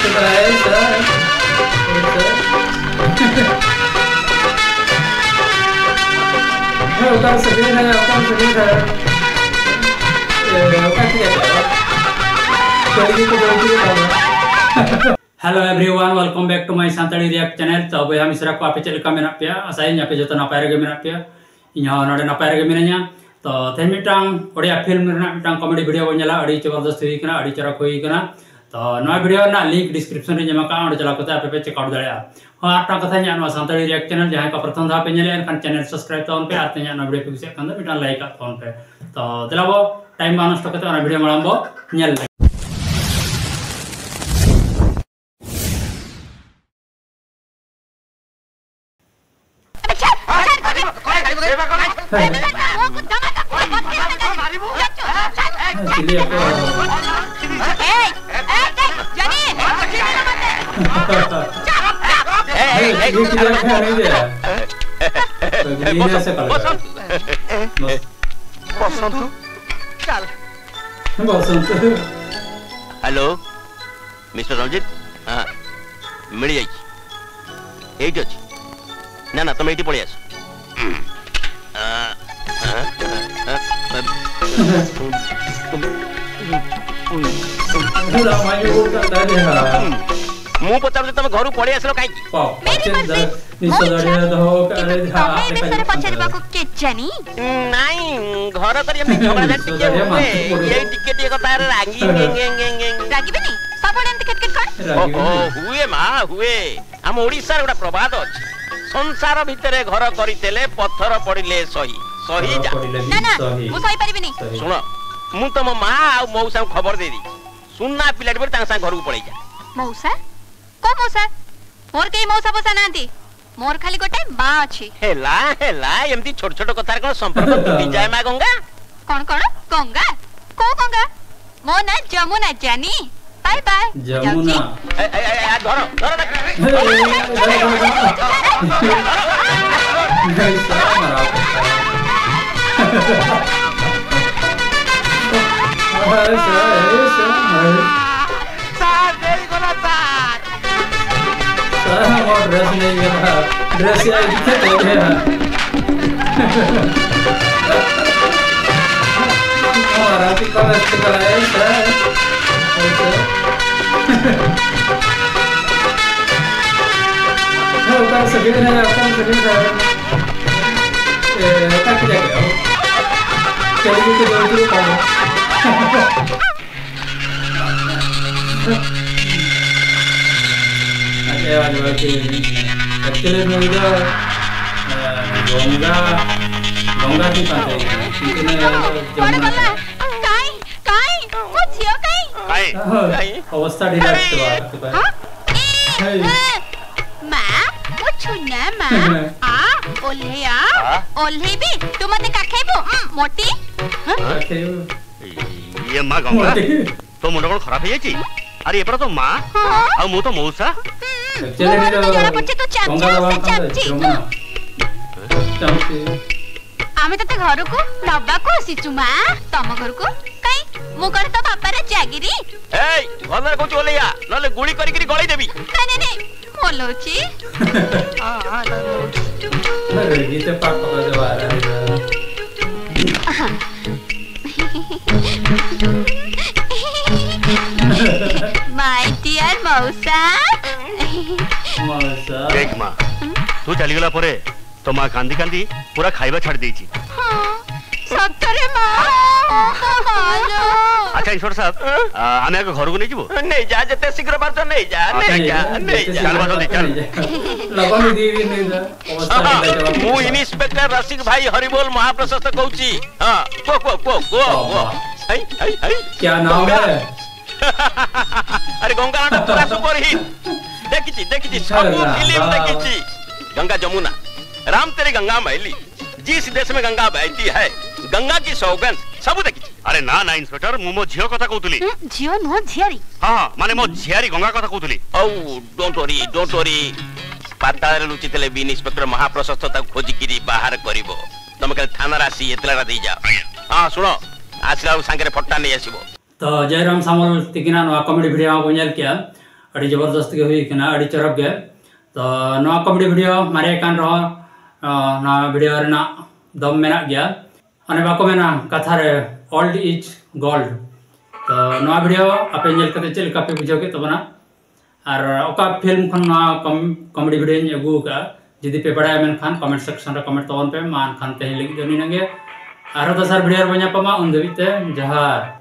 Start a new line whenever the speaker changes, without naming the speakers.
Hello everyone welcome back to my Santali react channel. तो अब हम इसरा को आपे चलका मेना पे आसाई आपे जो नपाय रगे मेना पे इहा नडे नपाय रगे मेना तो थे मिटांग ओडिया फिल्म रेना मिटांग कॉमेडी वीडियो बन जाला अड़ी जबरदस्त हुई कना अड़ी चरक हुई कना। तो नवा वीडियो ना लिंक डिस्क्रिप्शन रे जमा का ओडे चला कते आपे पे चेकआउट दाड़िया हां आटा कथा nya नवा सानताड़ी रिएक्ट चैनल जहां का प्रथम धा पे नेले एनखान चैनल सब्सक्राइब तोन पे आते nya वीडियो पे कुछ खान मिटांग लाइक तोन पे तो देलाबो टाइम बानस्ट कते ओना वीडियो मळामबो नेल
हेलो मिस्टर रंजित हाँ मिल जाइए एट अच्छी ना ना तुम ये पलि आस मु पचार तुम घर पलि आसलो कहीं नहीं घर कर झगड़ा टिके ये टिके टिके कथा रागी रागीबेनी सबले एंत खटखट कर ओहो हुए मा हुए हम ओडिसा रे गोटा प्रवाद अछि संसार भितरे घर करितेले पत्थर पड़िले सही सही जा ना ना मु सही परिबिनी सुनो मु तम मां आ मौसा खबर दे दी सुनना पिलाटी पर तांसा घर को पळै जा मौसा को मौसा मोर के मौसा बसा नांती मोर खाली गोटे बा अछि हेला एमती छोट छोट कथार कोन संपर्क टूटी जाय मा गंगा कोन कोन गंगा को गंगा मो ना जमुना जानी बाय बाय जमुना ए धरो
ड्रेस नहीं है ड्रेस यार कितने देखे हैं और आप का वेस्ट का है सर वो का सभी ने का क्या गया चलिए के दो दो पाओ एक्चुअली में गंगा की पाते अवस्था ढीला
ओल्हे भी तू मते का खाइबो मोटी ये मां गंगा तो मुंड कोन खराब हे छी अरे एपर तो मां आ मु तो मौसा
जरा पछे तो चाची
आमे तते घर को नबा को आसी मा तम घर को काई मु कर तो बापा रे जागिरी ए घर को चलेया नले गुली करी करी गळै देबी नहीं नहीं बोलोची
अरे गीते पाक पका दे बारा
माय डियर मौसा
मौसा
देख मां तू चली गला परे तो मां कांदी कांदी पूरा खाइबा छाड़ देची सत्तरे मां अच्छा ईश्वर साहब आमे आगे घर को नहीं जीवो नहीं जा जते शीघ्र बार तो नहीं जा चल बाटो दे चल
लगन दीवी नहीं जा अवस्था
मु इंस्पेक्टर रसिक भाई हरिबोल महाप्रशस्त कहूची हां को आई
क्या नाम है
अरे गंगा नाटक पूरा सुपर हिट देखिची सब फिल्म देखिची गंगा जमुना राम तेरी गंगा मैली जिस देश में गंगा बहती है गंगा की सौगंध सब देखिची अरे ना ना इंस्पेक्टर मु मो झियो कथा कहउतली झियो नो झियारी हां माने मो झियारी गंगा कथा कहउतली ओ डोंट वरी पाताळ लुचितले बिन इंस्पेक्टर महाप्रशस्त ता खोजी किरी बाहर करिवो तमे कल थाना रासी एतला दे जा हां सुनो आसला संगे फट्टा नहीं आसीबो
तो जयराम सामल तिकिना नो कॉमेडी वीडियो बनेल किया अड़ी जबरदस्त के हुई कना अड़ी चरक गे तो नवा कॉमेडी वीडियो मारे कान रहो ना वीडियो रेना दम मेना गया अने बाको मेना कथा रे ओल्ड इज गोल्ड तो नवा वीडियो आपे नेल कते चेल का पे बुझो के तबना और ओका फिल्म खन ना कॉमेडी वीडियो अगू का जदि पे बड़ा मेन खान कमेंट सेक्शन रे कमेंट तवन पे मान खान ते लगी दनी नगे आरो दसर वीडियो रे बन्या पमा उन दबिते जहार।